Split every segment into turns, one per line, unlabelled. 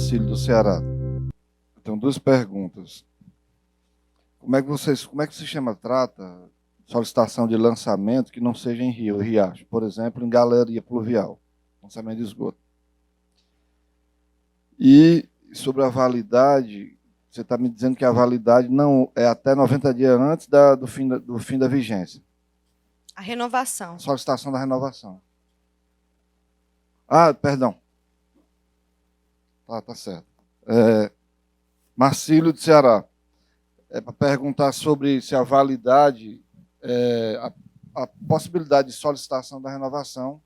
Marcílio, do Ceará. Eu tenho duas perguntas. Como é que o sistema trata solicitação de lançamento que não seja em rio, riacho? Por exemplo, em galeria pluvial, lançamento de esgoto. E sobre a validade, você está me dizendo que a validade não é até 90 dias antes do fim da vigência.
A renovação.
A solicitação da renovação. Ah, perdão. Tá certo. Marcílio, do Ceará. É para perguntar sobre se a validade, a possibilidade de solicitação da renovação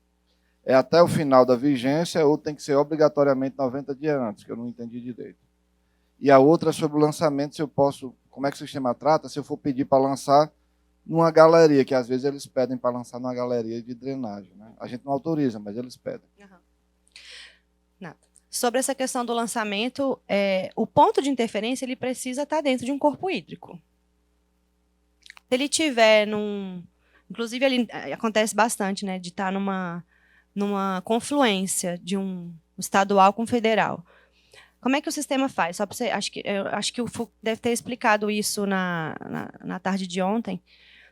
é até o final da vigência ou tem que ser obrigatoriamente 90 dias antes, que eu não entendi direito. E a outra é sobre o lançamento, se eu posso, como é que o sistema trata, se eu for pedir para lançar numa galeria, que às vezes eles pedem para lançar numa galeria de drenagem. Né? A gente não autoriza, mas eles pedem.
Uhum. Nada. Sobre essa questão do lançamento, o ponto de interferência ele precisa estar dentro de um corpo hídrico. Se ele tiver inclusive, ele acontece bastante, né, de estar numa confluência de um estadual com federal. Como é que o sistema faz? Só para você, acho que o Foucault deve ter explicado isso na tarde de ontem,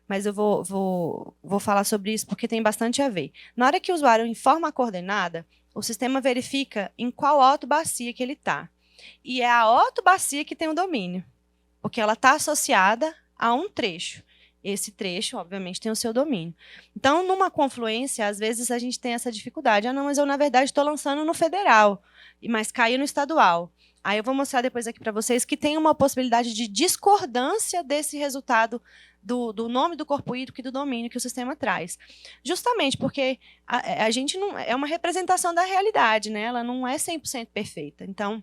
mas eu vou falar sobre isso porque tem bastante a ver. Na hora que o usuário informa a coordenada, o sistema verifica em qual ortobacia que ele está. E é a ortobacia que tem o domínio, porque ela está associada a um trecho. Esse trecho, obviamente, tem o seu domínio. Então, numa confluência, às vezes a gente tem essa dificuldade. Ah, não, mas eu, na verdade, estou lançando no federal, mas caiu no estadual. Aí eu vou mostrar depois aqui para vocês que tem uma possibilidade de discordância desse resultado do nome do corpo hídrico e do domínio que o sistema traz. Justamente porque a gente não é uma representação da realidade, né? Ela não é 100% perfeita. Então,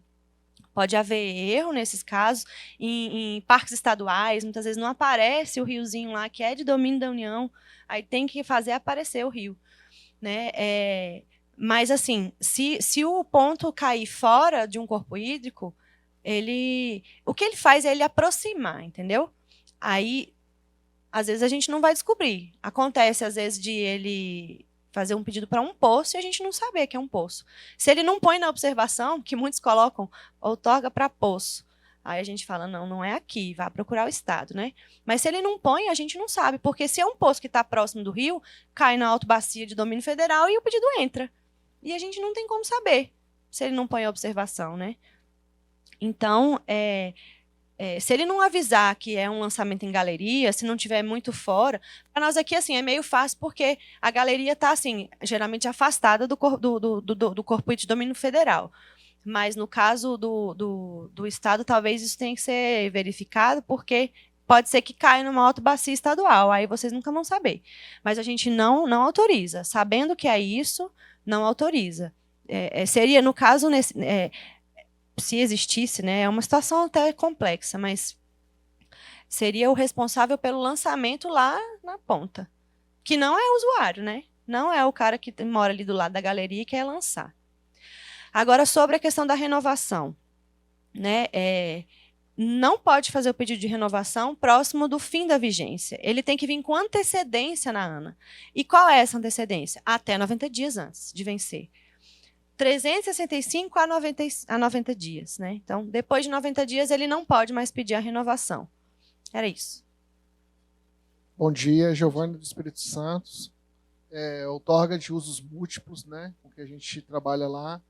pode haver erro nesses casos. Em parques estaduais, muitas vezes não aparece o riozinho lá, que é de domínio da União, aí tem que fazer aparecer o rio. Né? Mas, assim, se o ponto cair fora de um corpo hídrico, o que ele faz é ele aproximar, entendeu? Aí, às vezes, a gente não vai descobrir. Acontece, às vezes, de ele fazer um pedido para um poço e a gente não saber que é um poço. Se ele não põe na observação, que muitos colocam, outorga para poço. Aí a gente fala, não é aqui, vá procurar o estado, né? Mas se ele não põe, a gente não sabe, porque se é um poço que está próximo do rio, cai na autobacia de domínio federal e o pedido entra. E a gente não tem como saber se ele não põe a observação, né? Então, se ele não avisar que é um lançamento em galeria, se não tiver muito fora, para nós aqui assim é meio fácil porque a galeria está assim geralmente afastada do corpo de domínio federal. Mas no caso do estado, talvez isso tenha que ser verificado, porque pode ser que caia numa autobacia estadual, aí vocês nunca vão saber. Mas a gente não autoriza. Sabendo que é isso, não autoriza. Seria, no caso, se existisse, né, é uma situação até complexa, mas seria o responsável pelo lançamento lá na ponta, que não é o usuário, né? Não é o cara que mora ali do lado da galeria e quer lançar. Agora, sobre a questão da renovação, né? Não pode fazer o pedido de renovação próximo do fim da vigência. Ele tem que vir com antecedência na ANA. E qual é essa antecedência? Até 90 dias antes de vencer. 365 a 90 dias. Né? Então, depois de 90 dias, ele não pode mais pedir a renovação. Era isso.
Bom dia, Giovanni do Espírito Santo. Outorga de usos múltiplos, né, com que a gente trabalha lá.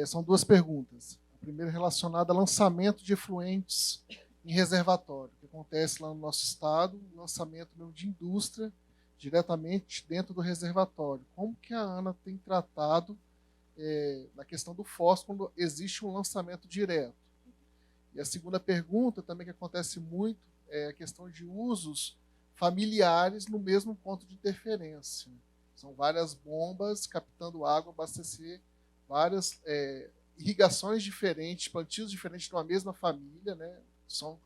São duas perguntas. A primeira relacionada a lançamento de efluentes em reservatório, que acontece lá no nosso estado, lançamento mesmo de indústria diretamente dentro do reservatório. Como que a ANA tem tratado na questão do fósforo quando existe um lançamento direto? E a segunda pergunta, também que acontece muito, é a questão de usos familiares no mesmo ponto de interferência. São várias bombas captando água, abastecer várias irrigações diferentes, plantios diferentes de uma mesma família, né? São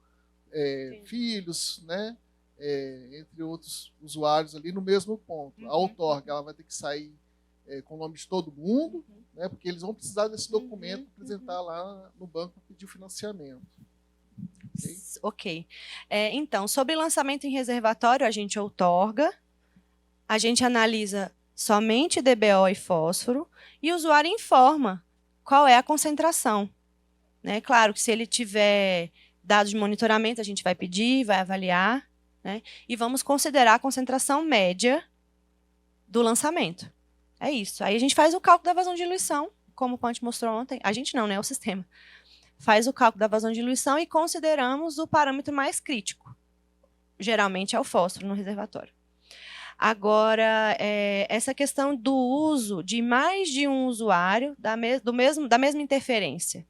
filhos, né? Entre outros usuários ali no mesmo ponto. A outorga ela vai ter que sair com o nome de todo mundo, né? Porque eles vão precisar desse documento para apresentar lá no banco para pedir o financiamento.
Ok. Então, sobre lançamento em reservatório, a gente outorga, a gente analisa somente DBO e fósforo, e o usuário informa qual é a concentração. né? Claro que se ele tiver dados de monitoramento, a gente vai pedir, vai avaliar, né? E vamos considerar a concentração média do lançamento. É isso. Aí a gente faz o cálculo da vazão de diluição, como o Ponte mostrou ontem. A gente não, né? O sistema. Faz o cálculo da vazão de diluição e consideramos o parâmetro mais crítico. Geralmente é o fósforo no reservatório. Agora, essa questão do uso de mais de um usuário da mesma interferência,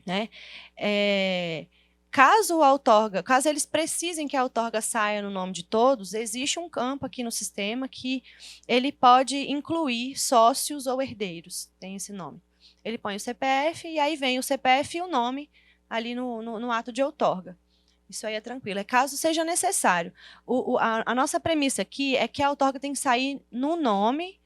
né? Caso eles precisem que a outorga saia no nome de todos, existe um campo aqui no sistema que ele pode incluir sócios ou herdeiros, tem esse nome. Ele põe o CPF e aí vem o CPF e o nome ali no ato de outorga. Isso aí é tranquilo, é caso seja necessário. A nossa premissa aqui é que a outorga tem que sair no nome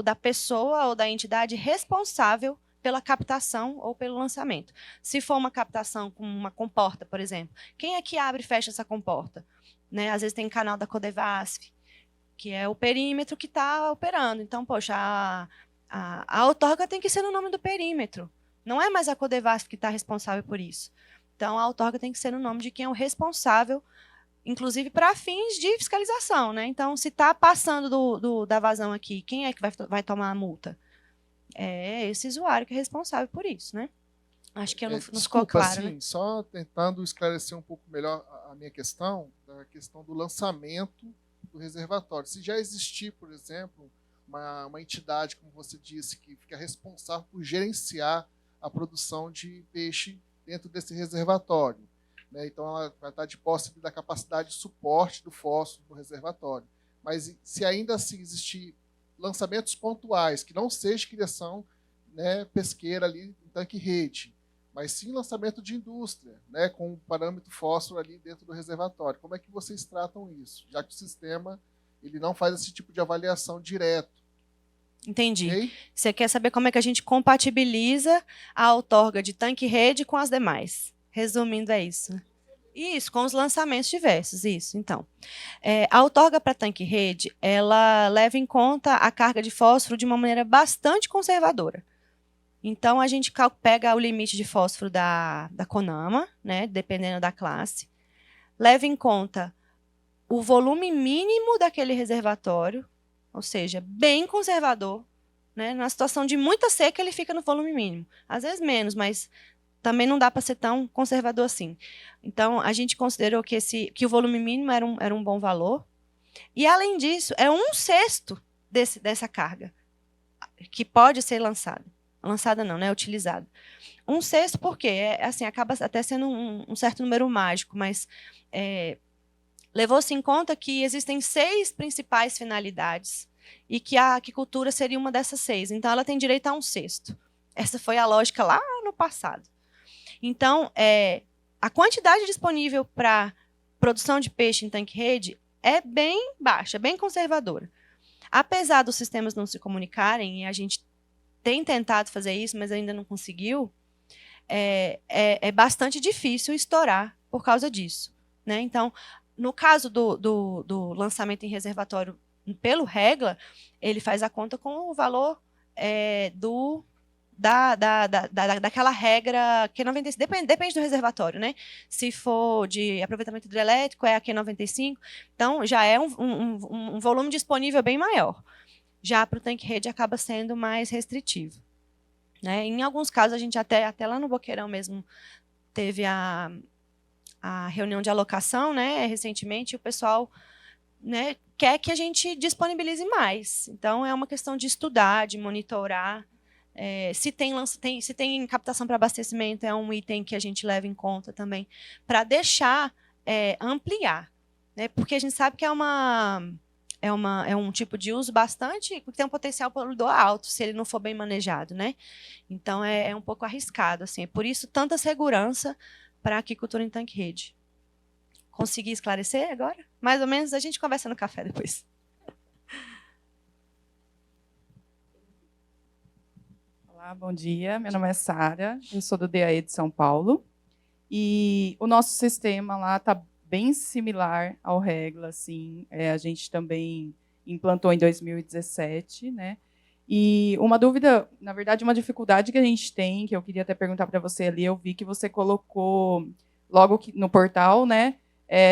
da pessoa ou da entidade responsável pela captação ou pelo lançamento. Se for uma captação com uma comporta, por exemplo, quem é que abre e fecha essa comporta? Né? Às vezes tem canal da Codevasf, que é o perímetro que está operando. Então, poxa, a outorga tem que ser no nome do perímetro. Não é mais a Codevasf que está responsável por isso. Então, a outorga tem que ser no nome de quem é o responsável, inclusive para fins de fiscalização, né? Então, se está passando da vazão aqui, quem é que vai tomar a multa? É esse usuário que é responsável por isso, né? Acho que eu não ficou claro,
assim,
né?
Só tentando esclarecer um pouco melhor a minha questão, da questão do lançamento do reservatório. Se já existir, por exemplo, uma entidade, como você disse, que fica responsável por gerenciar a produção de peixe dentro desse reservatório, né? Então, ela vai estar de posse da capacidade de suporte do fósforo do reservatório. Mas se ainda assim existir lançamentos pontuais, que não seja criação, né, pesqueira ali em tanque-rede, mas sim lançamento de indústria, né, com um parâmetro fósforo ali dentro do reservatório. Como é que vocês tratam isso? Já que o sistema ele não faz esse tipo de avaliação direto.
Entendi.
Okay?
Você quer saber como é que a gente compatibiliza a outorga de tanque-rede com as demais. Resumindo, é isso. Isso, com os lançamentos diversos, isso. Então, a outorga para tanque-rede, ela leva em conta a carga de fósforo de uma maneira bastante conservadora. Então, a gente pega o limite de fósforo da CONAMA, né, dependendo da classe, leva em conta o volume mínimo daquele reservatório, ou seja, bem conservador, né? Na situação de muita seca, ele fica no volume mínimo. Às vezes menos, mas também não dá para ser tão conservador assim. Então, a gente considerou que o volume mínimo era um bom valor. E, além disso, é 1/6 dessa carga que pode ser lançada. Lançada não, né? Utilizada. 1/6 porque assim, acaba até sendo um certo número mágico, mas levou-se em conta que existem 6 principais finalidades e que a aquicultura seria uma dessas 6. Então, ela tem direito a 1/6. Essa foi a lógica lá no passado. Então, a quantidade disponível para produção de peixe em tanque-rede é bem baixa, bem conservadora. Apesar dos sistemas não se comunicarem, e a gente tem tentado fazer isso, mas ainda não conseguiu, é bastante difícil estourar por causa disso, né? Então, no caso do lançamento em reservatório pelo Regla, ele faz a conta com o valor daquela regra Q95, depende do reservatório, né? Se for de aproveitamento hidrelétrico, é a Q95, então já é um volume disponível bem maior. Já para o tanque-rede acaba sendo mais restritivo, né? Em alguns casos, a gente até lá no Boqueirão mesmo teve a reunião de alocação, né, recentemente, e o pessoal, né, quer que a gente disponibilize mais. Então, é uma questão de estudar, de monitorar. Se tem captação para abastecimento, é um item que a gente leva em conta também, para deixar ampliar, né, porque a gente sabe que é um tipo de uso que tem um potencial poluidor alto, se ele não for bem manejado, né? Então, é um pouco arriscado, assim. Por isso, tanta segurança para a aquicultura em tanque-rede. Consegui esclarecer agora? Mais ou menos, a gente conversa no café depois.
Olá, bom dia. Meu nome é Sara, eu sou do DAE de São Paulo. E o nosso sistema lá está bem similar ao Regla, assim. A gente também implantou em 2017, né? E uma dúvida, na verdade, uma dificuldade que a gente tem, que eu queria até perguntar para você ali, eu vi que você colocou logo no portal, né?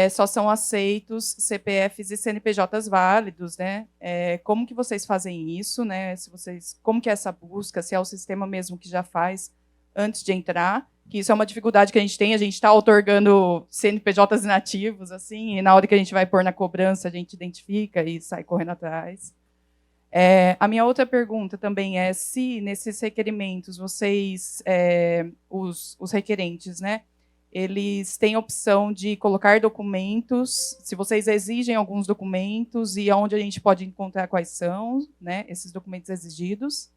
Só são aceitos CPFs e CNPJs válidos, né? Como que vocês fazem isso, né? Como que é essa busca? Se é o sistema mesmo que já faz antes de entrar? Que isso é uma dificuldade que a gente tem. A gente está outorgando CNPJs inativos, assim, e na hora que a gente vai pôr na cobrança, a gente identifica e sai correndo atrás. A minha outra pergunta também é se nesses requerimentos vocês, os requerentes, né, eles têm opção de colocar documentos, se vocês exigem alguns documentos e onde a gente pode encontrar quais são, né, esses documentos exigidos.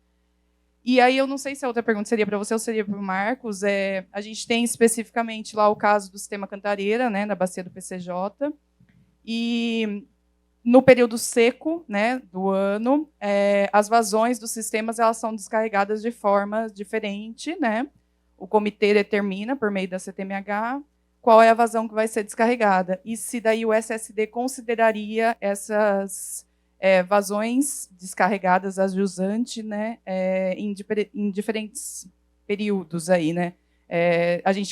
E aí eu não sei se a outra pergunta seria para você ou seria para o Marcos. A gente tem especificamente lá o caso do sistema Cantareira, né, na bacia do PCJ, e no período seco, né, do ano, as vazões dos sistemas elas são descarregadas de forma diferente, né? O comitê determina, por meio da CTMH, qual é a vazão que vai ser descarregada. E se daí o SSD consideraria essas vazões descarregadas a jusante, né, em diferentes períodos aí, né?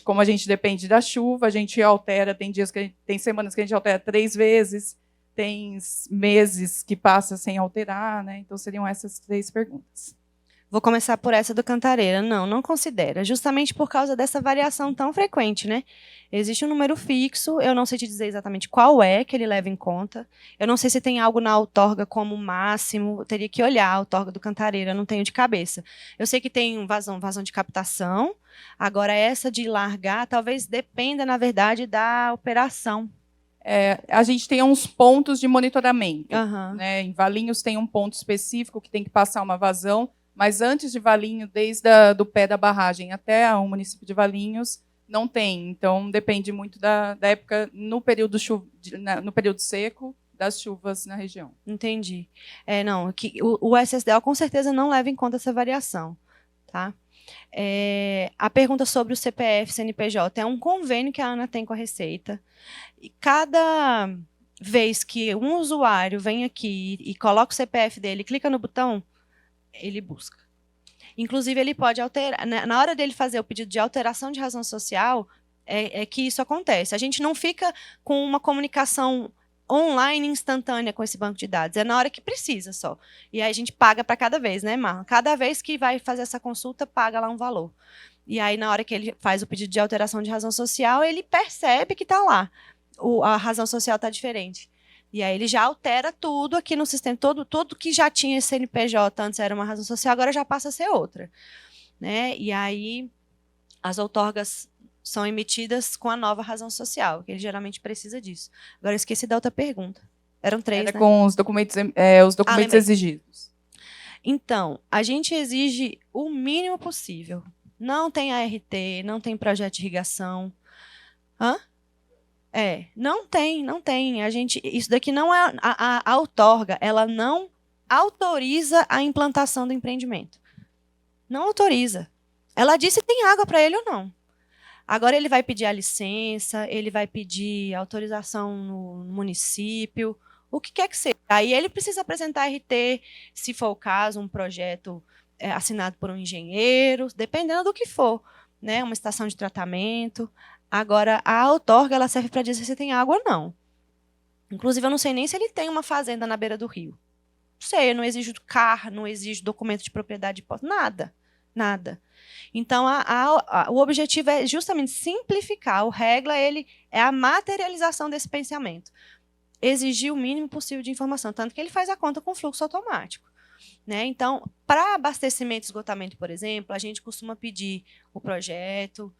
Como a gente depende da chuva, a gente altera, tem semanas que a gente altera 3 vezes, tem meses que passa sem alterar, né? Então seriam essas 3 perguntas.
Vou começar por essa do Cantareira. Não considera, justamente por causa dessa variação tão frequente, né? Existe um número fixo, eu não sei te dizer exatamente qual é que ele leva em conta. Eu não sei se tem algo na outorga como máximo, eu teria que olhar a outorga do Cantareira, eu não tenho de cabeça. Eu sei que tem vazão de captação, agora essa de largar talvez dependa, na verdade, da operação.
A gente tem uns pontos de monitoramento.
Uhum.
Né? Em Valinhos tem um ponto específico que tem que passar uma vazão, mas antes de Valinhos, desde do pé da barragem até o município de Valinhos, não tem. Então, depende muito da época, no período seco, das chuvas na região.
Entendi. O SSDL com certeza não leva em conta essa variação. Tá? A pergunta sobre o CPF, CNPJ, é um convênio que a ANA tem com a Receita. E cada vez que um usuário vem aqui e coloca o CPF dele, clica no botão, ele busca. Inclusive, ele pode alterar. Na hora dele fazer o pedido de alteração de razão social, é que isso acontece. A gente não fica com uma comunicação online instantânea com esse banco de dados. É na hora que precisa só. E aí a gente paga para cada vez, né, Marlon? Cada vez que vai fazer essa consulta, paga lá um valor. E aí, na hora que ele faz o pedido de alteração de razão social, ele percebe que está lá. A razão social está diferente. E aí ele já altera tudo aqui no sistema, todo que já tinha CNPJ antes era uma razão social, agora já passa a ser outra. Né? E aí as outorgas são emitidas com a nova razão social, que ele geralmente precisa disso. Agora eu esqueci da outra pergunta. Eram 3, né?
Com os documentos, exigidos.
Então, a gente exige o mínimo possível. Não tem ART, não tem projeto de irrigação. Não tem. Isso daqui não é a outorga, ela não autoriza a implantação do empreendimento. Não autoriza. Ela diz se tem água para ele ou não. Agora ele vai pedir a licença, ele vai pedir autorização no município, o que quer que seja. Aí ele precisa apresentar RT, se for o caso, um projeto assinado por um engenheiro, dependendo do que for, né? Uma estação de tratamento. Agora, a outorga ela serve para dizer se tem água ou não. Inclusive, eu não sei nem se ele tem uma fazenda na beira do rio. Não sei, eu não exijo CAR, não exijo documento de propriedade de posse, nada. Então, o objetivo é justamente simplificar. O REGLA é a materialização desse pensamento. Exigir o mínimo possível de informação, tanto que ele faz a conta com fluxo automático. Né? Então, para abastecimento e esgotamento, por exemplo, a gente costuma pedir o projeto,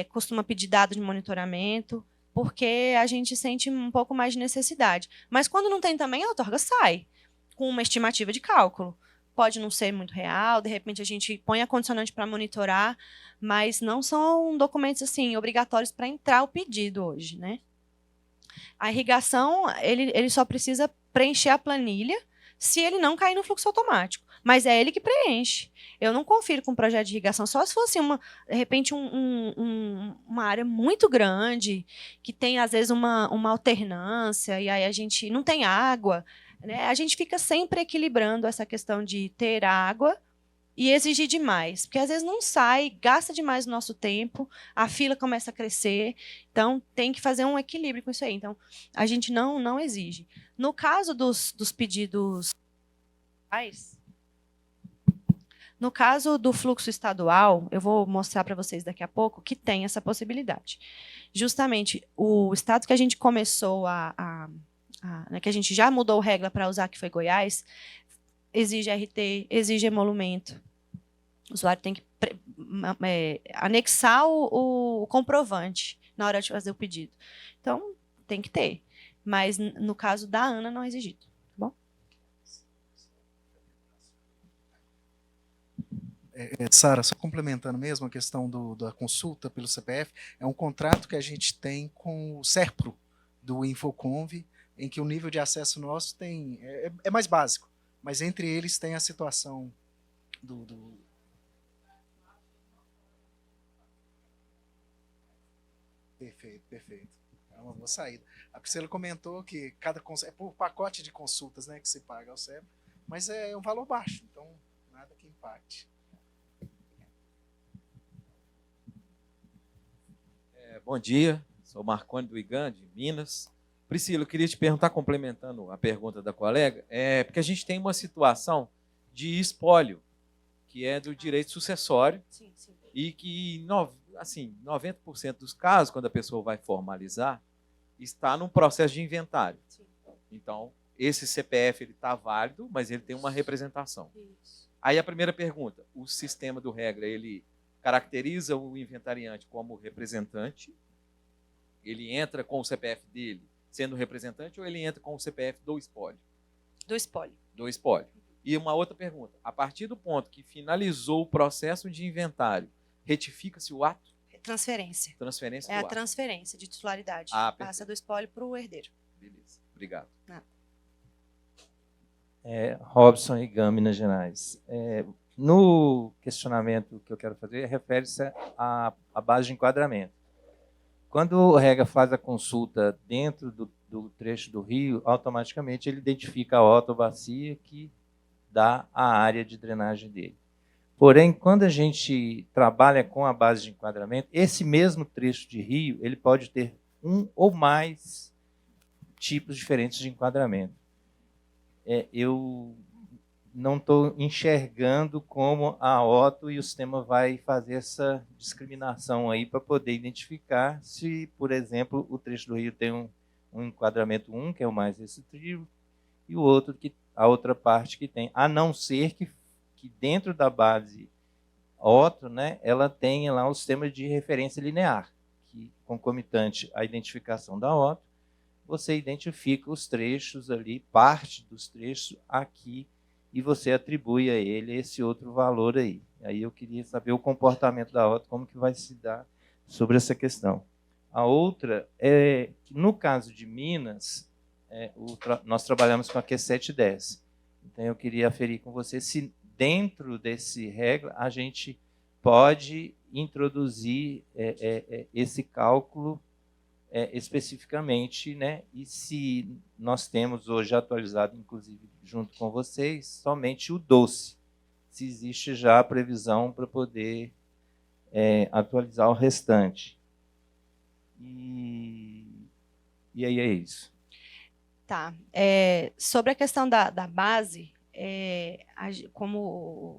costuma pedir dados de monitoramento, porque a gente sente um pouco mais de necessidade. Mas quando não tem também, a outorga sai com uma estimativa de cálculo. Pode não ser muito real, de repente a gente põe a condicionante para monitorar, mas não são documentos assim obrigatórios para entrar o pedido hoje. Né? A irrigação, ele só precisa preencher a planilha se ele não cair no fluxo automático. Mas é ele que preenche. Eu não confiro com um projeto de irrigação, só se fosse, de repente, uma área muito grande, que tem, às vezes, uma alternância, e aí a gente não tem água. né? A gente fica sempre equilibrando essa questão de ter água e exigir demais, porque às vezes não sai, gasta demais o nosso tempo, a fila começa a crescer, então tem que fazer um equilíbrio com isso aí. Então, a gente não exige. No caso dos pedidos, no caso do fluxo estadual, eu vou mostrar para vocês daqui a pouco que tem essa possibilidade. Justamente, o estado que a gente começou né, que a gente já mudou regra para usar, que foi Goiás, exige RT, exige emolumento. O usuário tem que anexar o comprovante na hora de fazer o pedido. Então, tem que ter. Mas, no caso da ANA, não é exigido. Tá bom?
Sara, só complementando mesmo a questão da consulta pelo CPF, é um contrato que a gente tem com o SERPRO, do Infoconv, em que o nível de acesso nosso é mais básico, mas entre eles tem a situação do. Perfeito, perfeito. É uma boa saída. A Priscila comentou que é por pacote de consultas, né, que se paga ao SERPRO, mas é um valor baixo, então nada que impacte.
Bom dia, sou Marconi do IGAN, de Minas. Priscila, eu queria te perguntar, complementando a pergunta da colega, porque a gente tem uma situação de espólio, que é do direito sucessório,
Sim, sim.
e que, assim, 90% dos casos, quando a pessoa vai formalizar, está num processo de inventário.
Sim.
Então, esse CPF está válido, mas ele tem uma representação.
Isso.
Aí a primeira pergunta, o sistema do regra, ele caracteriza o inventariante como representante, ele entra com o CPF dele sendo representante ou ele entra com o CPF do espólio?
Do espólio.
Do espólio. E uma outra pergunta, a partir do ponto que finalizou o processo de inventário, retifica-se o ato?
Transferência.
Transferência
É
do
a
ato.
transferência de titularidade.
Ah,
passa do espólio para o herdeiro.
Beleza, obrigado.
Robson IGAN, Minas Gerais. No questionamento que eu quero fazer, refere-se à base de enquadramento. Quando o REGA faz a consulta dentro do trecho do rio, automaticamente ele identifica a otobacia que dá a área de drenagem dele. Porém, quando a gente trabalha com a base de enquadramento, esse mesmo trecho de rio ele pode ter um ou mais tipos diferentes de enquadramento. Eu não estou enxergando como a OTO e o sistema vai fazer essa discriminação aí para poder identificar se, por exemplo, o trecho do rio tem um enquadramento 1, que é o mais restritivo, e o outro, a outra parte que tem, a não ser que dentro da base OTO, né, ela tenha lá o sistema de referência linear, que concomitante à identificação da OTO, você identifica os trechos ali, parte dos trechos aqui, e você atribui a ele esse outro valor aí. Aí eu queria saber o comportamento da OTO, como que vai se dar sobre essa questão. A outra é que, no caso de Minas, nós trabalhamos com a Q710. Então, eu queria aferir com você se, dentro desse regra, a gente pode introduzir esse cálculo especificamente, né? E se nós temos hoje atualizado, inclusive junto com vocês, somente o doce, se existe já a previsão para poder atualizar o restante. E aí é isso.
Tá. Sobre a questão da base, como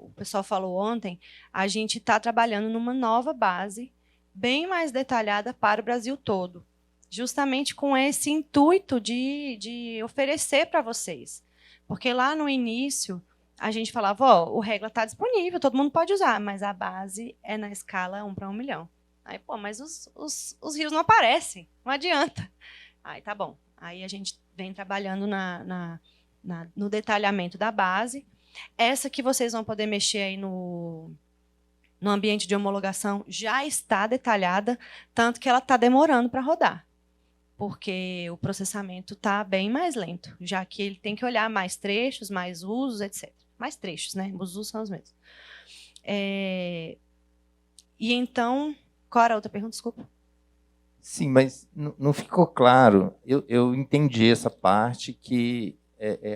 o pessoal falou ontem, a gente está trabalhando numa nova base, bem mais detalhada para o Brasil todo, justamente com esse intuito de oferecer para vocês. Porque lá no início, a gente falava, o regra está disponível, todo mundo pode usar, mas a base é na escala 1 para 1 milhão. Aí, mas os rios não aparecem, não adianta. Aí, tá bom. Aí a gente vem trabalhando no detalhamento da base. Essa que vocês vão poder mexer aí no ambiente de homologação já está detalhada, tanto que ela está demorando para rodar, porque o processamento está bem mais lento, já que ele tem que olhar mais trechos, mais usos, etc. Mais trechos, né? Os usos são os mesmos. E então, qual era a outra pergunta? Desculpa.
Sim, mas não ficou claro. Eu entendi essa parte que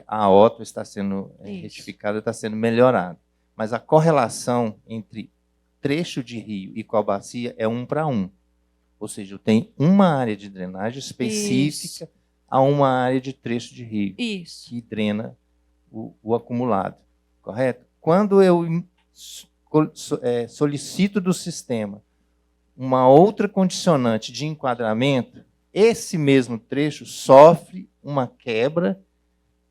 a OTA está sendo
Isso.
retificada, está sendo melhorada. Mas a correlação entre trecho de rio e qual bacia é 1 para 1. Ou seja, tem uma área de drenagem específica a uma área de trecho de rio
Isso.
que drena o acumulado, correto? Quando eu solicito do sistema uma outra condicionante de enquadramento, esse mesmo trecho sofre uma quebra,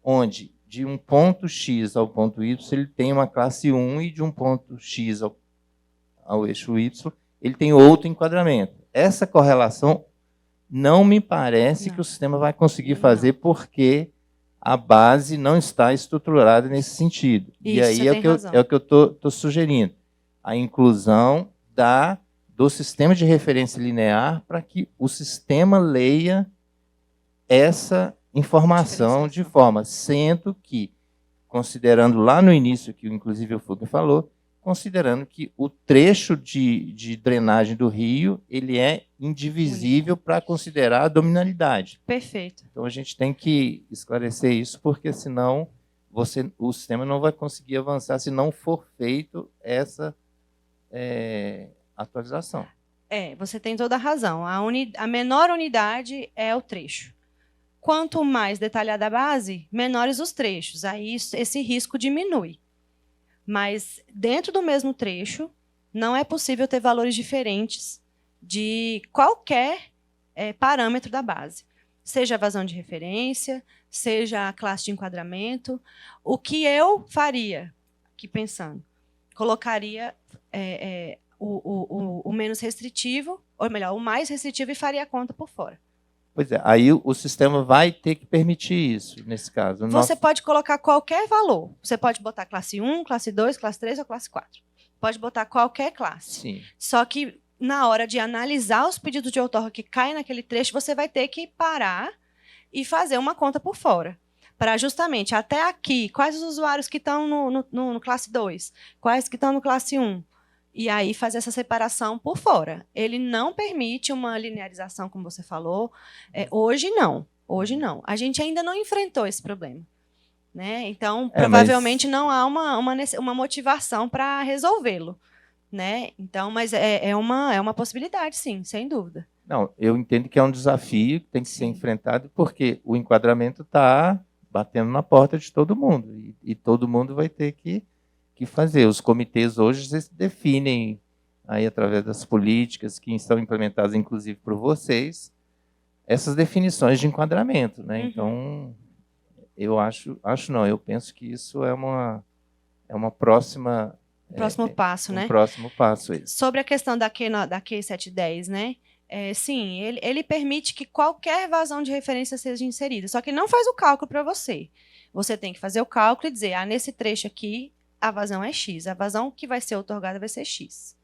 onde de um ponto X ao ponto Y ele tem uma classe 1 e de um ponto X ao eixo Y ele tem outro enquadramento. Essa correlação não me parece que o sistema vai conseguir fazer, porque a base não está estruturada nesse sentido.
Isso,
e aí é o que eu estou sugerindo. A inclusão do sistema de referência linear para que o sistema leia essa informação de forma, sendo que, considerando lá no início, que inclusive o Fugger falou, considerando que o trecho de drenagem do rio ele é indivisível para considerar a dominalidade.
Perfeito.
Então a gente tem que esclarecer isso, porque senão o sistema não vai conseguir avançar se não for feito essa atualização.
Você tem toda a razão. A menor unidade é o trecho. Quanto mais detalhada a base, menores os trechos. Aí esse risco diminui. Mas dentro do mesmo trecho, não é possível ter valores diferentes de qualquer parâmetro da base. Seja a vazão de referência, seja a classe de enquadramento. O que eu faria, aqui pensando, colocaria o menos restritivo, ou melhor, o mais restritivo, e faria a conta por fora.
Pois é, aí o sistema vai ter que permitir isso, nesse caso.
Você pode colocar qualquer valor. Você pode botar classe 1, classe 2, classe 3 ou classe 4. Pode botar qualquer classe.
Sim.
Só que, na hora de analisar os pedidos de outorga que caem naquele trecho, você vai ter que parar e fazer uma conta por fora. Para justamente, até aqui, quais os usuários que estão no classe 2? Quais que estão no classe 1? E aí fazer essa separação por fora. Ele não permite uma linearização, como você falou. Hoje não. Hoje não. A gente ainda não enfrentou esse problema, né? Então, provavelmente não há uma motivação para resolvê-lo, né? Então, mas é uma possibilidade, sim, sem dúvida.
Não, eu entendo que é um desafio que tem que ser enfrentado, porque o enquadramento está batendo na porta de todo mundo. E todo mundo vai ter que fazer. Os comitês hoje se definem aí através das políticas que estão implementadas, inclusive por vocês, essas definições de enquadramento, né?
Uhum.
Então, eu penso que isso é uma próxima...
Próximo passo, né?
Próximo passo. Isso.
Sobre a questão da Q710, né? Sim, ele permite que qualquer vazão de referência seja inserida, só que não faz o cálculo para você. Você tem que fazer o cálculo e dizer, nesse trecho aqui, a vazão é X, a vazão que vai ser outorgada vai ser X.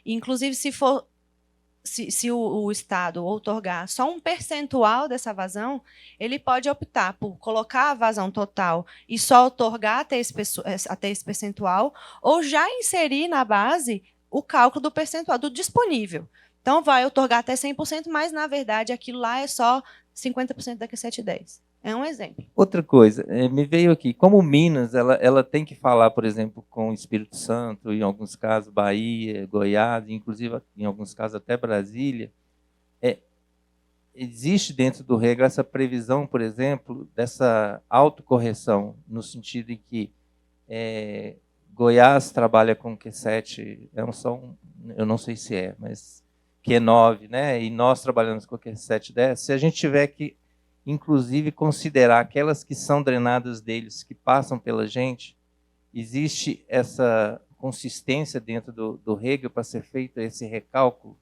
Inclusive, se o Estado outorgar só um percentual dessa vazão, ele pode optar por colocar a vazão total e só outorgar até esse percentual, ou já inserir na base o cálculo do percentual, do disponível. Então, vai outorgar até 100%, mas, na verdade, aquilo lá é só 50% da Q710. É um exemplo.
Outra coisa, me veio aqui, como Minas, ela tem que falar, por exemplo, com o Espírito Santo, em alguns casos Bahia, Goiás, inclusive em alguns casos até Brasília, existe dentro do regra essa previsão, por exemplo, dessa autocorreção, no sentido em que Goiás trabalha com Q7, eu não sei se mas Q9, né? E nós trabalhamos com Q710, se a gente tiver que inclusive considerar aquelas que são drenadas deles, que passam pela gente, existe essa consistência dentro do regra para ser feito esse recálculo,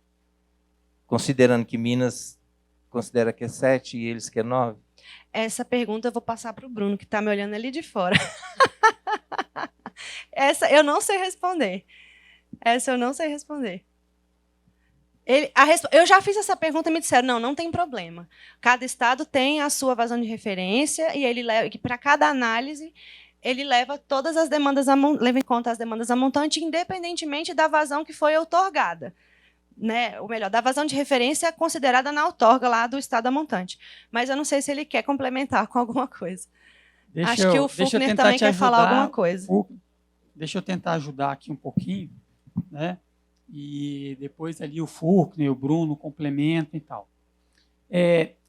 considerando que Minas considera que é 7 e eles que é 9?
Essa pergunta eu vou passar para o Bruno, que está me olhando ali de fora. Essa eu não sei responder. Eu já fiz essa pergunta e me disseram, não tem problema. Cada estado tem a sua vazão de referência e ele leva, que para cada análise ele leva todas as demandas, leva em conta as demandas a montante, independentemente da vazão que foi outorgada. Né? Ou melhor, da vazão de referência considerada na outorga lá do estado a montante. Mas eu não sei se ele quer complementar com alguma coisa. Acho que o Fugner também quer falar alguma coisa.
Deixa eu tentar ajudar aqui um pouquinho, né? E depois ali o Fugner, o Bruno complementam e tal.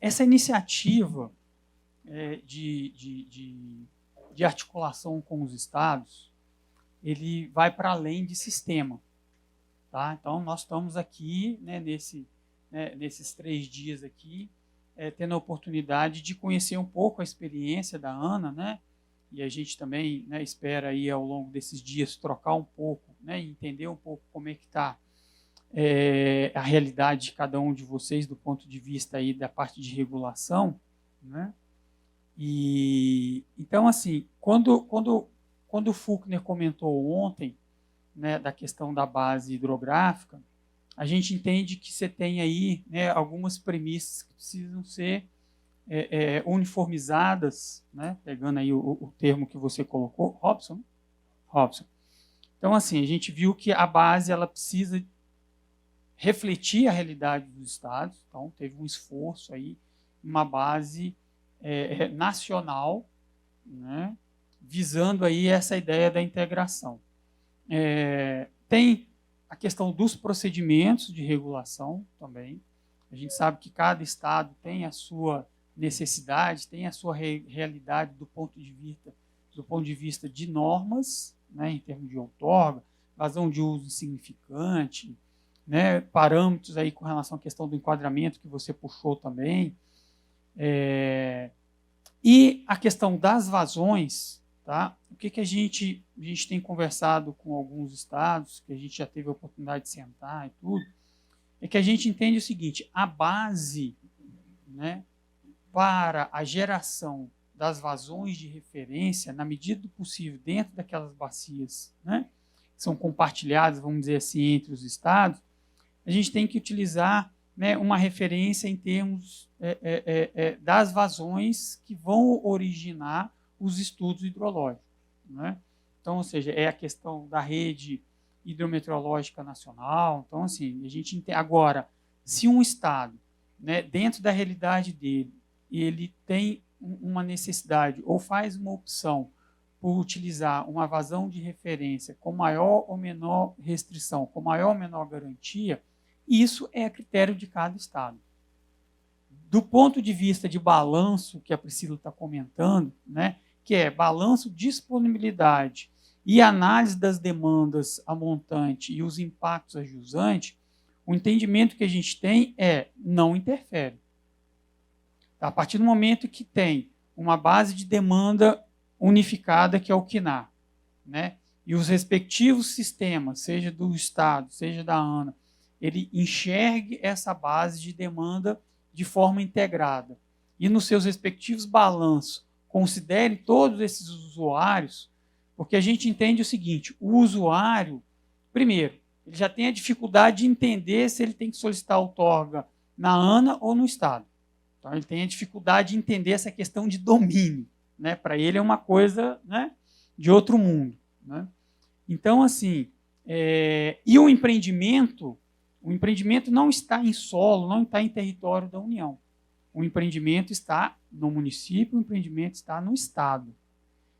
Essa iniciativa de articulação com os estados, ele vai para além de sistema. Tá? Então, nós estamos aqui, né, nesses 3 dias aqui, tendo a oportunidade de conhecer um pouco a experiência da Ana, né? E a gente também, né, espera aí ao longo desses dias trocar um pouco, né, e entender um pouco como é que está a realidade de cada um de vocês do ponto de vista aí da parte de regulação, né? E então, assim, quando o Fugner comentou ontem, né, da questão da base hidrográfica, a gente entende que você tem aí, né, algumas premissas que precisam ser uniformizadas, né, pegando aí o termo que você colocou, Robson. Então, assim, a gente viu que a base ela precisa refletir a realidade dos estados, então teve um esforço aí, uma base nacional, né, visando aí essa ideia da integração. Tem a questão dos procedimentos de regulação também. A gente sabe que cada estado tem a sua necessidade, tem a sua realidade do ponto de vista de normas, né, em termos de outorga, vazão de uso insignificante, né, parâmetros aí com relação à questão do enquadramento que você puxou também. E a questão das vazões, tá? O que a gente tem conversado com alguns estados, que a gente já teve a oportunidade de sentar e tudo, é que a gente entende o seguinte: a base, né, para a geração das vazões de referência, na medida do possível, dentro daquelas bacias, né, que são compartilhadas, vamos dizer assim, entre os estados, a gente tem que utilizar, né, uma referência em termos das vazões que vão originar os estudos hidrológicos, né? Então, ou seja, é a questão da rede hidrometeorológica nacional. Então, assim, a gente agora, se um estado, né, dentro da realidade dele, ele tem uma necessidade ou faz uma opção por utilizar uma vazão de referência com maior ou menor restrição, com maior ou menor garantia, isso é a critério de cada estado. Do ponto de vista de balanço, que a Priscila está comentando, né, que é balanço, disponibilidade e análise das demandas a montante e os impactos a jusante, o entendimento que a gente tem não interfere. A partir do momento que tem uma base de demanda unificada, que é o CNAR, né, e os respectivos sistemas, seja do Estado, seja da ANA, ele enxergue essa base de demanda de forma integrada e nos seus respectivos balanços considere todos esses usuários, porque a gente entende o seguinte: o usuário, primeiro, ele já tem a dificuldade de entender se ele tem que solicitar outorga na ANA ou no Estado. Então, ele tem a dificuldade de entender essa questão de domínio, né? Para ele é uma coisa, né, de outro mundo, né? Então, assim, e o empreendimento não está em solo, não está em território da União. O empreendimento está no município, o empreendimento está no Estado.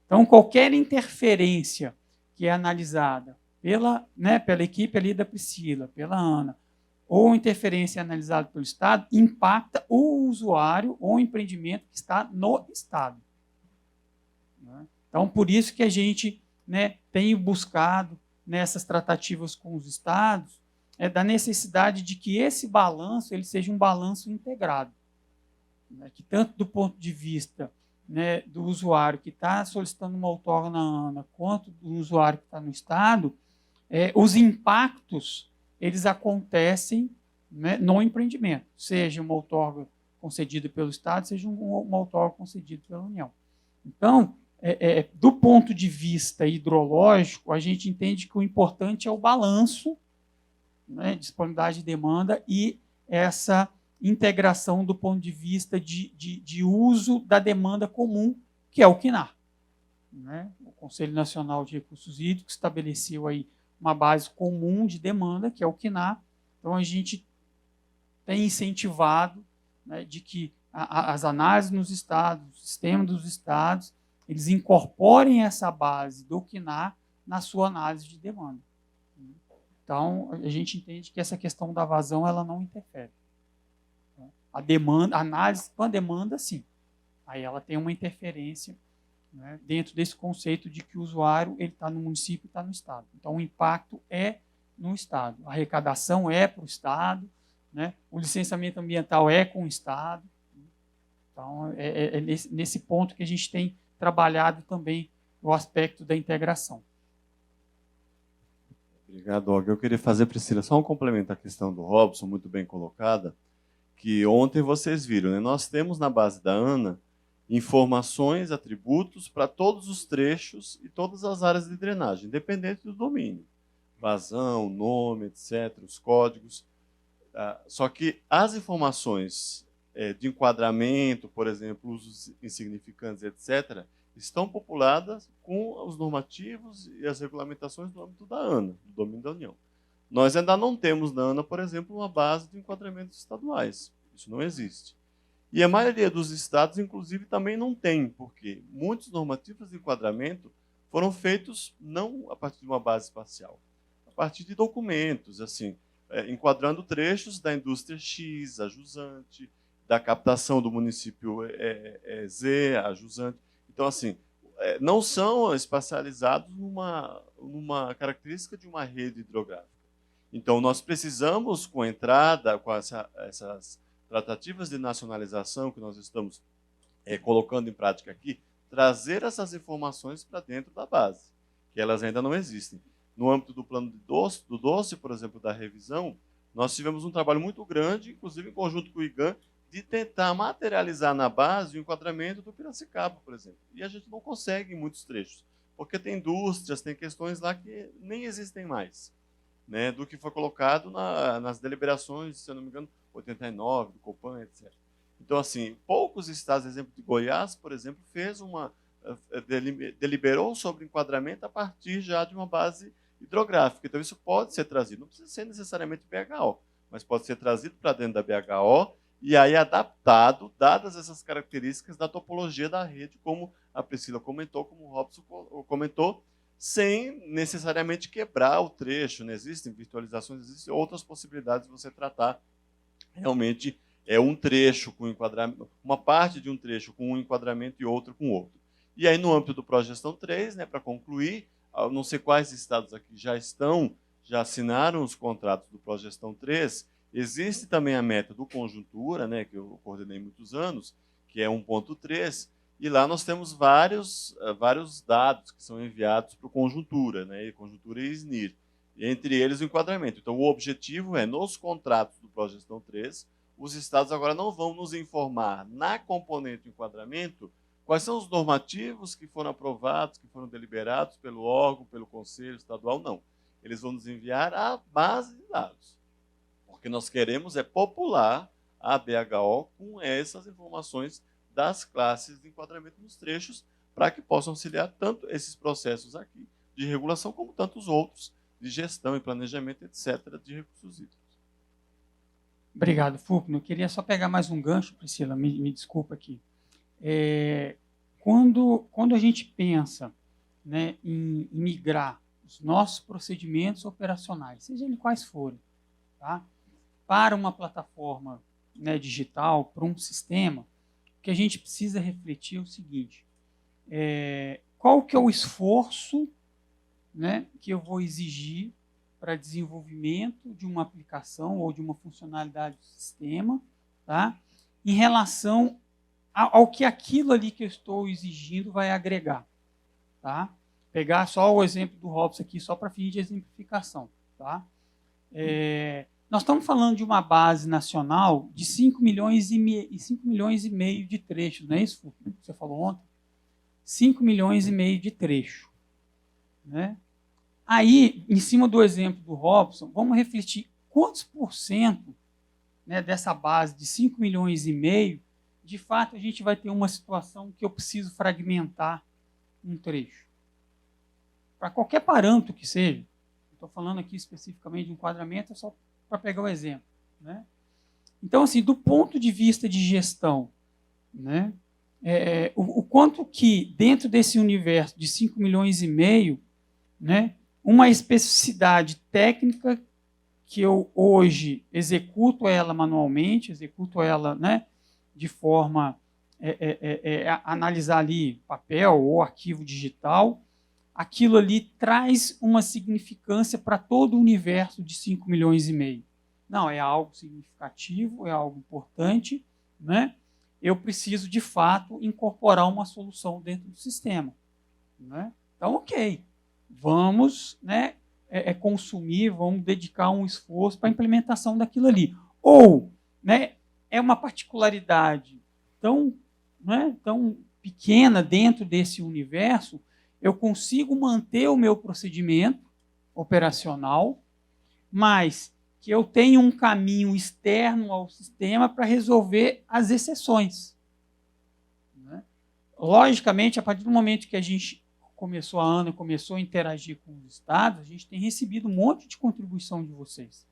Então, qualquer interferência que é analisada pela equipe ali da Priscila, pela Ana, ou interferência analisada pelo Estado, impacta o usuário ou o empreendimento que está no Estado. Então, por isso que a gente, né, tem buscado nessas tratativas com os estados da necessidade de que esse balanço ele seja um balanço integrado, né, que tanto do ponto de vista, né, do usuário que está solicitando uma outorga na ANA, quanto do usuário que está no Estado, os impactos eles acontecem, né, no empreendimento, seja uma outorga concedida pelo Estado, seja uma outorga concedida pela União. Então, do ponto de vista hidrológico, a gente entende que o importante é o balanço, né, disponibilidade de demanda e essa integração do ponto de vista de uso da demanda comum, que é o CNAR. Né? O Conselho Nacional de Recursos Hídricos estabeleceu aí uma base comum de demanda, que é o CNAR. Então, a gente tem incentivado, né, de que as análises nos estados, o sistema dos estados, eles incorporem essa base do CNAR na sua análise de demanda. Então, a gente entende que essa questão da vazão ela não interfere. A demanda, a análise com a demanda, sim. Aí ela tem uma interferência, né, dentro desse conceito de que o usuário ele está no município e está no Estado. Então, o impacto é no Estado. A arrecadação é para o Estado, né, o licenciamento ambiental é com o Estado. Então, é nesse ponto que a gente tem trabalhado também o aspecto da integração.
Obrigado, Og. Eu queria fazer, Priscila, só um complemento à questão do Robson, muito bem colocada, que ontem vocês viram, né? Nós temos na base da ANA informações, atributos para todos os trechos e todas as áreas de drenagem, independente do domínio. Vazão, nome, etc., os códigos. Só que as informações de enquadramento, por exemplo, usos insignificantes, etc., estão populadas com os normativos e as regulamentações do âmbito da ANA, do domínio da União. Nós ainda não temos na ANA, por exemplo, uma base de enquadramentos estaduais. Isso não existe. E a maioria dos estados, inclusive, também não tem, porque muitos normativos de enquadramento foram feitos não a partir de uma base espacial, a partir de documentos, assim, enquadrando trechos da indústria X, a jusante, da captação do município Z, a jusante. Então, assim, não são especializados numa característica de uma rede hidrográfica. Então, nós precisamos, com a entrada, com essas tratativas de nacionalização que nós estamos colocando em prática aqui, trazer essas informações para dentro da base, que elas ainda não existem. No âmbito do plano do doce, por exemplo, da revisão, nós tivemos um trabalho muito grande, inclusive em conjunto com o IGAN, de tentar materializar na base o enquadramento do Piracicaba, por exemplo. E a gente não consegue em muitos trechos, porque tem indústrias, tem questões lá que nem existem mais, né, do que foi colocado nas deliberações, se eu não me engano, 89, do Copan, etc. Então, assim, poucos estados, exemplo de Goiás, por exemplo, deliberou sobre enquadramento a partir já de uma base hidrográfica. Então, isso pode ser trazido, não precisa ser necessariamente BHO, mas pode ser trazido para dentro da BHO e aí adaptado, dadas essas características da topologia da rede, como a Priscila comentou, como o Robson comentou, sem necessariamente quebrar o trecho. Não existem virtualizações, existem outras possibilidades de você tratar realmente um trecho com enquadramento, uma parte de um trecho com um enquadramento e outro com outro. E aí, no âmbito do Progestão 3, né, para concluir, não sei quais estados aqui já assinaram os contratos do Progestão 3, existe também a meta do Conjuntura, né, que eu coordenei muitos anos, que é 1.3, e lá nós temos vários dados que são enviados para o Conjuntura, né, Conjuntura e SNIR, entre eles o enquadramento. Então, o objetivo é, nos contratos do Progestão 3, os estados agora não vão nos informar na componente de enquadramento quais são os normativos que foram aprovados, que foram deliberados pelo órgão, pelo Conselho Estadual, não. Eles vão nos enviar a base de dados. O que nós queremos é popular a BHO com essas informações das classes de enquadramento nos trechos, para que possam auxiliar tanto esses processos aqui de regulação, como tantos outros de gestão e planejamento, etc., de recursos hídricos.
Obrigado, Fulcro. Eu queria só pegar mais um gancho, Priscila, me desculpa aqui. Quando a gente pensa, né, em migrar os nossos procedimentos operacionais, seja eles quais forem, tá, para uma plataforma, né, digital, para um sistema, o que a gente precisa refletir é o seguinte: qual que é o esforço, né, que eu vou exigir para desenvolvimento de uma aplicação ou de uma funcionalidade do sistema, tá, em relação ao que aquilo ali que eu estou exigindo vai agregar. Tá? Pegar só o exemplo do Robson aqui, só para fim de exemplificação. Tá? Nós estamos falando de uma base nacional de 5 milhões e meio de trechos, não é isso, Fulvio, que você falou ontem? 5 milhões e meio de trecho. Né? Aí, em cima do exemplo do Robson, vamos refletir quantos por cento, né, dessa base de 5 milhões e meio, de fato a gente vai ter uma situação que eu preciso fragmentar um trecho. Para qualquer parâmetro que seja, estou falando aqui especificamente de enquadramento, é só para pegar o exemplo. Né? Então, assim, do ponto de vista de gestão, né, o quanto que, dentro desse universo de 5 milhões e meio, né, uma especificidade técnica que eu hoje executo ela manualmente, executo ela, né, de forma analisar ali papel ou arquivo digital, aquilo ali traz uma significância para todo o universo de 5 milhões e meio. Não, é algo significativo, é algo importante, né? Eu preciso, de fato, incorporar uma solução dentro do sistema. Né? Então, ok, vamos, né, consumir, vamos dedicar um esforço para a implementação daquilo ali. Ou, né, é uma particularidade tão, né, tão pequena dentro desse universo, eu consigo manter o meu procedimento operacional, mas que eu tenho um caminho externo ao sistema para resolver as exceções. Né? Logicamente, a partir do momento que a Ana começou a interagir com os estados, a gente tem recebido um monte de contribuição de vocês.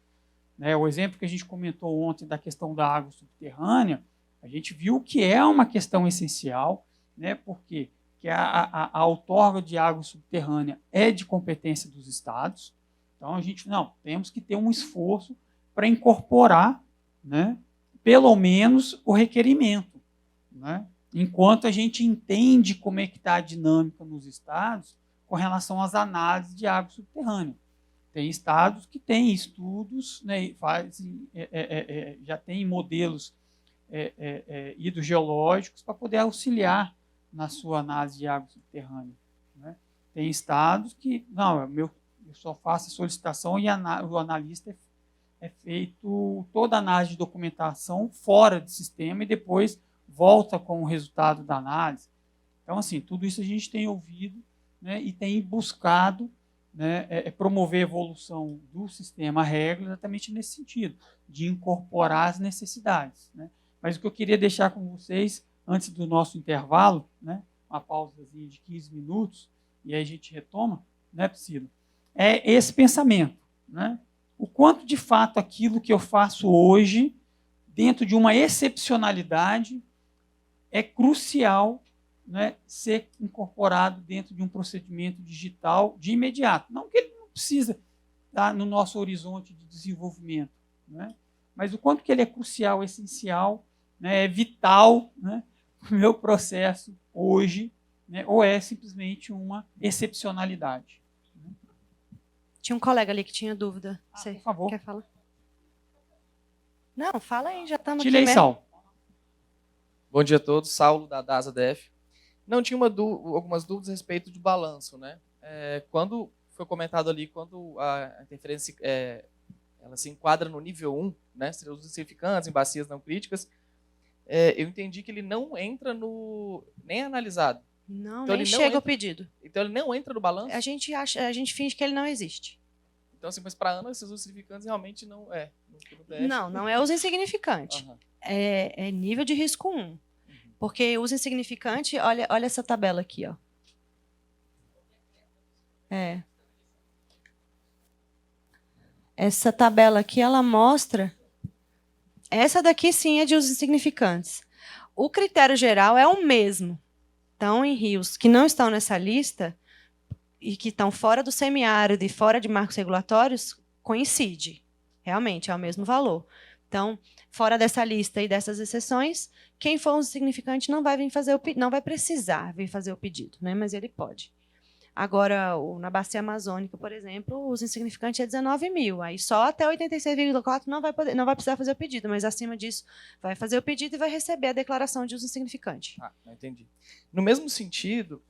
Né? O exemplo que a gente comentou ontem da questão da água subterrânea, a gente viu que é uma questão essencial, né? Porque a outorga de água subterrânea é de competência dos estados. Então, a gente, temos que ter um esforço para incorporar, né, pelo menos o requerimento. Né, enquanto a gente entende como é que está a dinâmica nos estados com relação às análises de água subterrânea. Tem estados que têm estudos, né, já tem modelos hidrogeológicos para poder auxiliar na sua análise de água subterrânea. Né. Tem estados que, eu só faço a solicitação e o analista é feito toda a análise de documentação fora do sistema e depois volta com o resultado da análise. Então, assim, tudo isso a gente tem ouvido, né, e tem buscado, né, promover a evolução do sistema regra exatamente nesse sentido, de incorporar as necessidades. Né. Mas o que eu queria deixar com vocês, antes do nosso intervalo, né, uma pausazinha de 15 minutos, e aí a gente retoma, né, Priscila? É esse pensamento. Né? O quanto, de fato, aquilo que eu faço hoje, dentro de uma excepcionalidade, é crucial, né, ser incorporado dentro de um procedimento digital de imediato. Não que ele não precisa estar no nosso horizonte de desenvolvimento, né? Mas o quanto que ele é crucial, essencial, né, é vital, né, para o meu processo hoje, né, ou é simplesmente uma excepcionalidade.
Tinha um colega ali que tinha dúvida. Você
por favor.
quer falar? Não, fala aí, já estamos aqui
Tira aí,
mesmo.
Saulo.
Bom dia a todos, Saulo da DASA DF. Não, tinha algumas dúvidas a respeito de balanço. Né? Quando foi comentado ali, quando a interferência ela se enquadra no nível 1, né, seriam os insignificantes, em bacias não críticas, eu entendi que ele não entra nem analisado.
Não,
Então,
nem
ele não
chega o
entra-
pedido.
Então ele não entra no balanço?
A gente finge que ele não existe.
Então, assim, mas para Ana, esses insignificantes realmente não é. No DF.
Não é uso insignificante.
Aham.
É nível de risco 1. Porque uso insignificante, olha essa tabela aqui. Ó. Essa tabela aqui, ela mostra... Essa daqui, sim, é de usos insignificantes. O critério geral é o mesmo. Então, em rios que não estão nessa lista e que estão fora do semiárido e fora de marcos regulatórios, coincide. Realmente, é o mesmo valor. Então, fora dessa lista e dessas exceções, quem for um insignificante não vai não vai precisar vir fazer o pedido, né? Mas ele pode. Agora, na bacia amazônica, por exemplo, o uso insignificante é 19 mil. Aí só até 86,4 não vai precisar fazer o pedido, mas acima disso vai fazer o pedido e vai receber a declaração de uso insignificante.
Entendi. No mesmo sentido,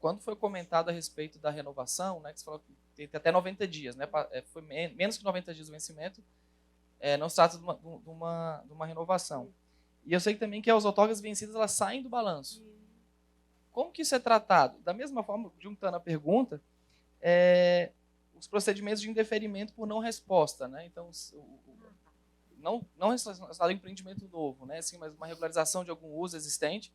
quando foi comentado a respeito da renovação, né, que você falou que tem até 90 dias, né, foi menos que 90 dias do vencimento, não se trata de uma renovação. E eu sei também que as outorgas vencidas elas saem do balanço. Como que isso é tratado? Da mesma forma, juntando a pergunta, os procedimentos de indeferimento por não resposta, né? Então, não relacionado ao empreendimento novo, né? Assim, mas uma regularização de algum uso existente,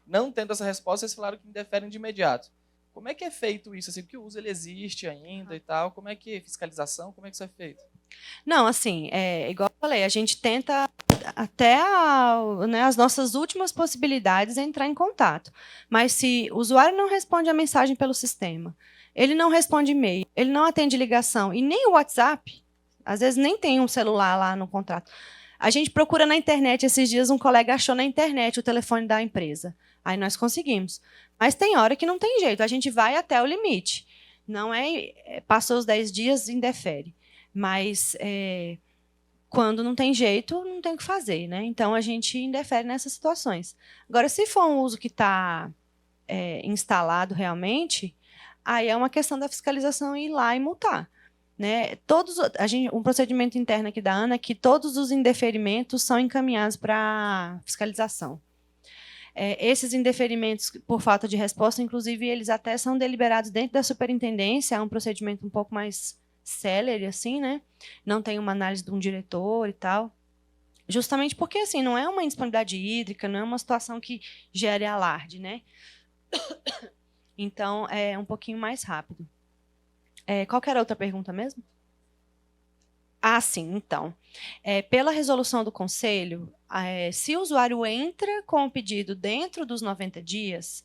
não tendo essa resposta, eles falaram que indeferem de imediato. Como é que é feito isso? Assim, porque o uso ele existe ainda e tal, como é que fiscalização, como é que isso é feito?
Não, assim, igual eu falei, a gente tenta até né, as nossas últimas possibilidades é entrar em contato. Mas se o usuário não responde a mensagem pelo sistema, ele não responde e-mail, ele não atende ligação e nem o WhatsApp, às vezes nem tem um celular lá no contrato. A gente procura na internet, esses dias um colega achou na internet o telefone da empresa. Aí nós conseguimos. Mas tem hora que não tem jeito, a gente vai até o limite. Não passou os 10 dias, indefere. Mas quando não tem jeito, não tem o que fazer, né? Então a gente indefere nessas situações. Agora, se for um uso que está instalado realmente, aí é uma questão da fiscalização ir lá e multar, né? Um procedimento interno aqui da ANA é que todos os indeferimentos são encaminhados para fiscalização. Esses indeferimentos por falta de resposta, inclusive, eles até são deliberados dentro da superintendência, é um procedimento um pouco mais célere, assim, né? Não tem uma análise de um diretor e tal. Justamente porque, assim, não é uma indisponibilidade hídrica, não é uma situação que gere alarde, né? Então, é um pouquinho mais rápido. Qual que era a outra pergunta mesmo? Ah, sim, então. Pela resolução do Conselho, se o usuário entra com o pedido dentro dos 90 dias,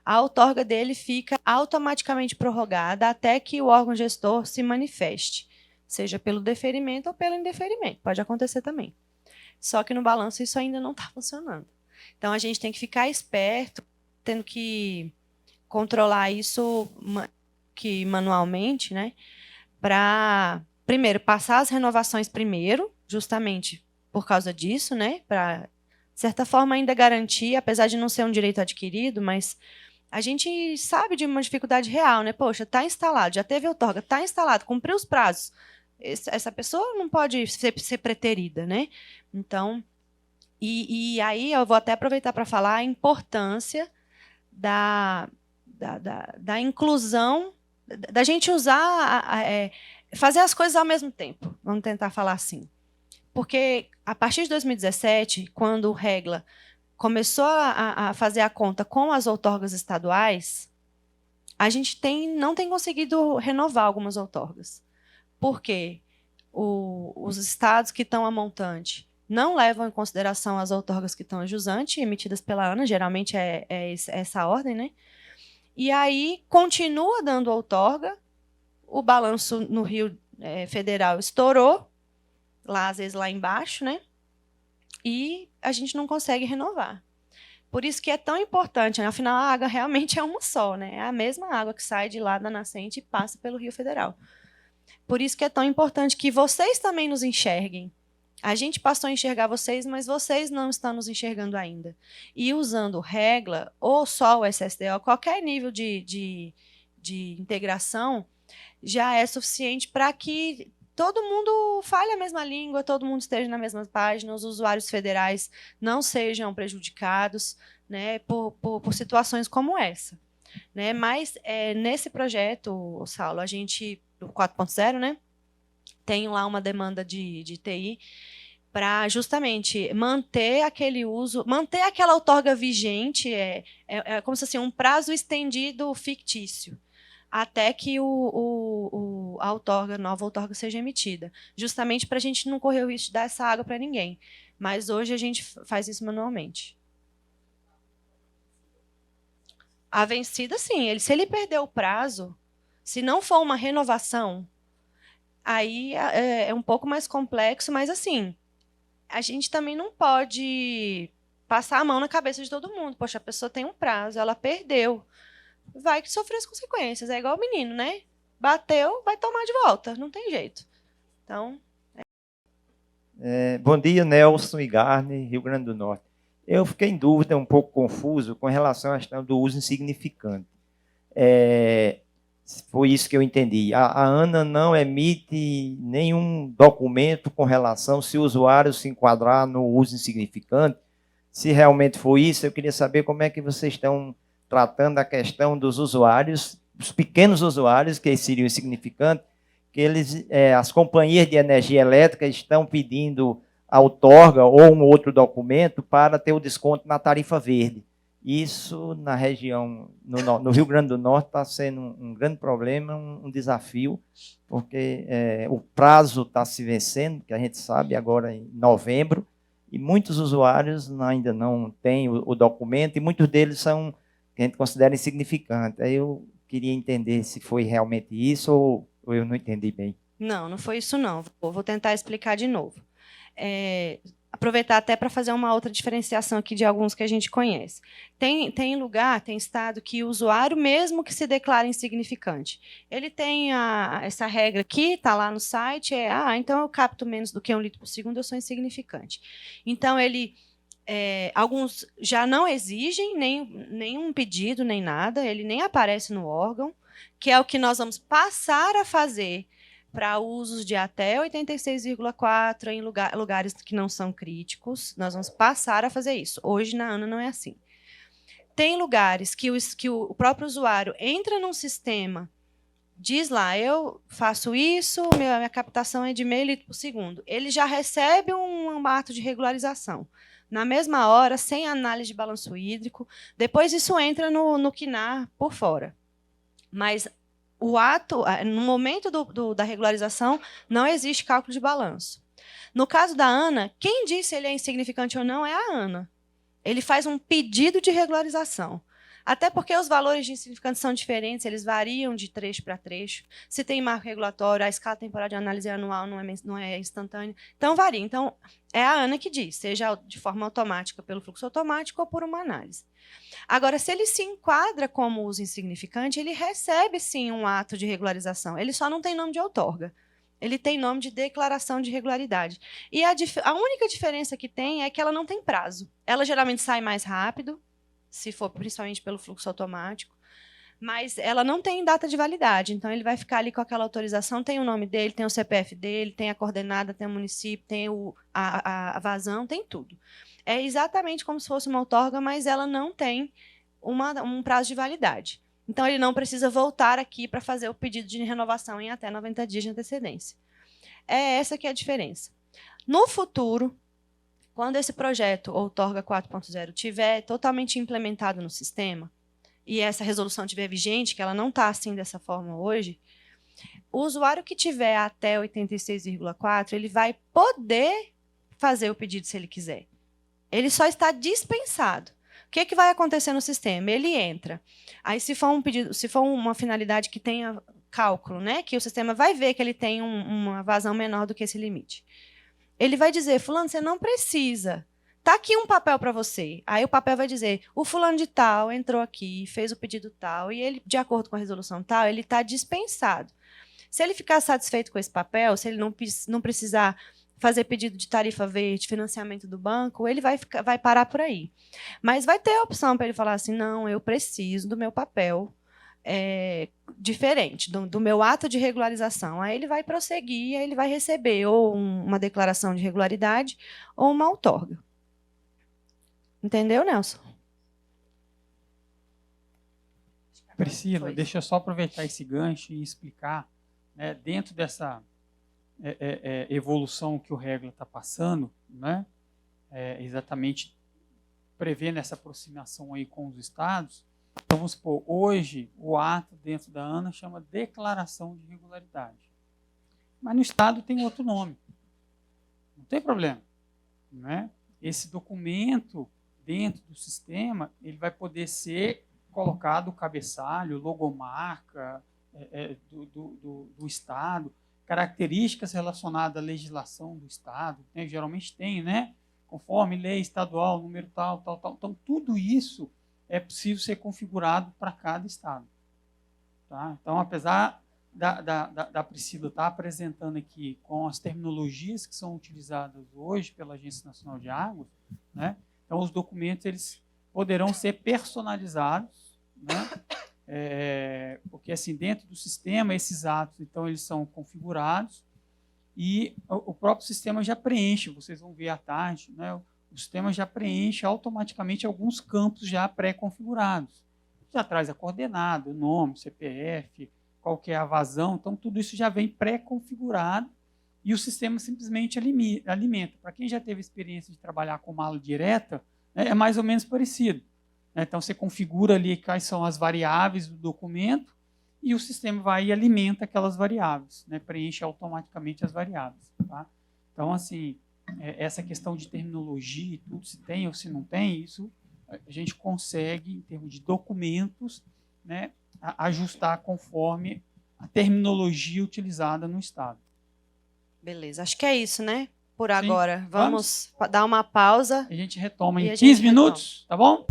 a outorga dele fica automaticamente prorrogada até que o órgão gestor se manifeste, seja pelo deferimento ou pelo indeferimento. Pode acontecer também. Só que no balanço isso ainda não está funcionando. Então, a gente tem que ficar esperto, tendo que controlar isso manualmente, né? Para, primeiro, passar as renovações primeiro, justamente por causa disso, né? Para, de certa forma, ainda garantir, apesar de não ser um direito adquirido, mas a gente sabe de uma dificuldade real, né? Poxa, está instalado, já teve outorga, está instalado, cumpriu os prazos. Essa pessoa não pode ser preterida, né? Então, e aí eu vou até aproveitar para falar a importância da inclusão, da gente usar, fazer as coisas ao mesmo tempo. Vamos tentar falar assim. Porque, a partir de 2017, quando o Regla começou a fazer a conta com as outorgas estaduais, a gente não tem conseguido renovar algumas outorgas. Por quê? Os estados que estão a montante não levam em consideração as outorgas que estão a jusante, emitidas pela ANA, geralmente é essa ordem, né? E aí continua dando outorga, o balanço no Rio Federal estourou, lá, às vezes lá embaixo, né? E a gente não consegue renovar. Por isso que é tão importante, né? Afinal, a água realmente é uma só, né? É a mesma água que sai de lá da nascente e passa pelo Rio Federal. Por isso que é tão importante que vocês também nos enxerguem. A gente passou a enxergar vocês, mas vocês não estão nos enxergando ainda. E usando Regla, ou só o SSDO, qualquer nível de integração, já é suficiente para que todo mundo fale a mesma língua, todo mundo esteja na mesma página, os usuários federais não sejam prejudicados, né, por situações como essa. Né? Mas nesse projeto, Saulo, a gente, do 4.0, né, tem lá uma demanda de TI para justamente manter aquele uso, manter aquela outorga vigente, como se fosse um prazo estendido fictício, até que a nova outorga seja emitida, justamente para a gente não correr o risco de dar essa água para ninguém. Mas hoje a gente faz isso manualmente. A vencida, sim. Se ele perder o prazo, se não for uma renovação, aí é um pouco mais complexo, mas assim, a gente também não pode passar a mão na cabeça de todo mundo. Poxa, a pessoa tem um prazo, ela perdeu. Vai sofrer as consequências. É igual o menino, né? Bateu, vai tomar de volta. Não tem jeito. Então...
Bom dia, Nelson Igarne, Rio Grande do Norte. Eu fiquei em dúvida, um pouco confuso, com relação à questão do uso insignificante. Foi isso que eu entendi. A ANA não emite nenhum documento com relação se o usuário se enquadrar no uso insignificante. Se realmente foi isso, eu queria saber como é que vocês estão tratando a questão dos usuários, os pequenos usuários, que seriam insignificantes, que as companhias de energia elétrica estão pedindo a outorga ou um outro documento para ter o desconto na tarifa verde. Isso na região, no Rio Grande do Norte, está sendo um grande problema, um desafio, porque o prazo está se vencendo, que a gente sabe, agora em novembro, e muitos usuários ainda não têm o documento, e muitos deles são, que a gente considera insignificantes. Aí eu queria entender se foi realmente isso ou eu não entendi bem.
Não, não foi isso não. Vou tentar explicar de novo. Aproveitar até para fazer uma outra diferenciação aqui de alguns que a gente conhece. Tem lugar, tem estado que o usuário, mesmo que se declare insignificante, ele tem essa regra aqui, está lá no site, então eu capto menos do que 1 litro por segundo, eu sou insignificante. Então, alguns já não exigem nenhum pedido, nem nada, ele nem aparece no órgão, que é o que nós vamos passar a fazer para usos de até 86,4 em lugares que não são críticos. Nós vamos passar a fazer isso. Hoje, na ANA, não é assim. Tem lugares que o próprio usuário entra num sistema, diz lá, eu faço isso, minha captação é de meio litro por segundo. Ele já recebe um ato de regularização. Na mesma hora, sem análise de balanço hídrico. Depois, isso entra no CNAR por fora. Mas o ato, no momento da regularização, não existe cálculo de balanço. No caso da ANA, quem diz se ele é insignificante ou não é a ANA. Ele faz um pedido de regularização. Até porque os valores de insignificante são diferentes, eles variam de trecho para trecho. Se tem marco regulatório, a escala temporal de análise anual não é instantânea. Então, varia. Então, é a ANA que diz, seja de forma automática, pelo fluxo automático ou por uma análise. Agora, se ele se enquadra como uso insignificante, ele recebe, sim, um ato de regularização. Ele só não tem nome de outorga. Ele tem nome de declaração de regularidade. E a única diferença que tem é que ela não tem prazo. Ela geralmente sai mais rápido, se for principalmente pelo fluxo automático, mas ela não tem data de validade. Então, ele vai ficar ali com aquela autorização, tem o nome dele, tem o CPF dele, tem a coordenada, tem o município, tem a vazão, tem tudo. É exatamente como se fosse uma outorga, mas ela não tem um prazo de validade. Então, ele não precisa voltar aqui para fazer o pedido de renovação em até 90 dias de antecedência. É essa que é a diferença. No futuro, quando esse projeto, Outorga 4.0, estiver totalmente implementado no sistema, e essa resolução estiver vigente, que ela não está assim dessa forma hoje, o usuário que tiver até 86,4, ele vai poder fazer o pedido se ele quiser. Ele só está dispensado. O que vai acontecer no sistema? Ele entra. Aí, se for um pedido, se for uma finalidade que tenha cálculo, né, que o sistema vai ver que ele tem uma vazão menor do que esse limite. Ele vai dizer, fulano, você não precisa. Está aqui um papel para você. Aí o papel vai dizer, o fulano de tal entrou aqui, fez o pedido tal, e ele, de acordo com a resolução tal, ele está dispensado. Se ele ficar satisfeito com esse papel, se ele não precisar fazer pedido de tarifa verde, financiamento do banco, ele vai parar por aí. Mas vai ter a opção para ele falar assim, não, eu preciso do meu papel diferente, do meu ato de regularização. Aí ele vai prosseguir, aí ele vai receber ou uma declaração de regularidade ou uma outorga. Entendeu, Nelson?
Priscila, deixa eu só aproveitar esse gancho e explicar, né, dentro dessa evolução que o Regla está passando, né, exatamente prevendo essa aproximação aí com os estados. Então, vamos supor, hoje o ato dentro da ANA chama declaração de regularidade. Mas no estado tem outro nome. Não tem problema, né? Esse documento dentro do sistema, ele vai poder ser colocado o cabeçalho, logomarca do estado, características relacionadas à legislação do estado, né? Geralmente tem, né? Conforme lei estadual, número tal. Então, tudo isso é possível ser configurado para cada estado. Tá? Então, apesar da Priscila estar apresentando aqui com as terminologias que são utilizadas hoje pela Agência Nacional de Águas, né? Então, os documentos eles poderão ser personalizados, né? Porque, assim, dentro do sistema, esses atos, então, eles são configurados e o próprio sistema já preenche, vocês vão ver à tarde, né? O sistema já preenche automaticamente alguns campos já pré-configurados. Já traz a coordenada, o nome, CPF, qual que é a vazão, então tudo isso já vem pré-configurado e o sistema simplesmente alimenta. Para quem já teve experiência de trabalhar com mala direta, né, é mais ou menos parecido. né? Então, você configura ali quais são as variáveis do documento e o sistema vai e alimenta aquelas variáveis, né? Preenche automaticamente as variáveis. Tá? Então, assim, essa questão de terminologia e tudo, se tem ou se não tem, isso a gente consegue, em termos de documentos, né, ajustar conforme a terminologia utilizada no Estado.
Beleza, acho que é isso, né? Por
Sim.
agora. Vamos dar uma pausa.
A gente retoma
E
em
a gente
15 minutos, tá bom?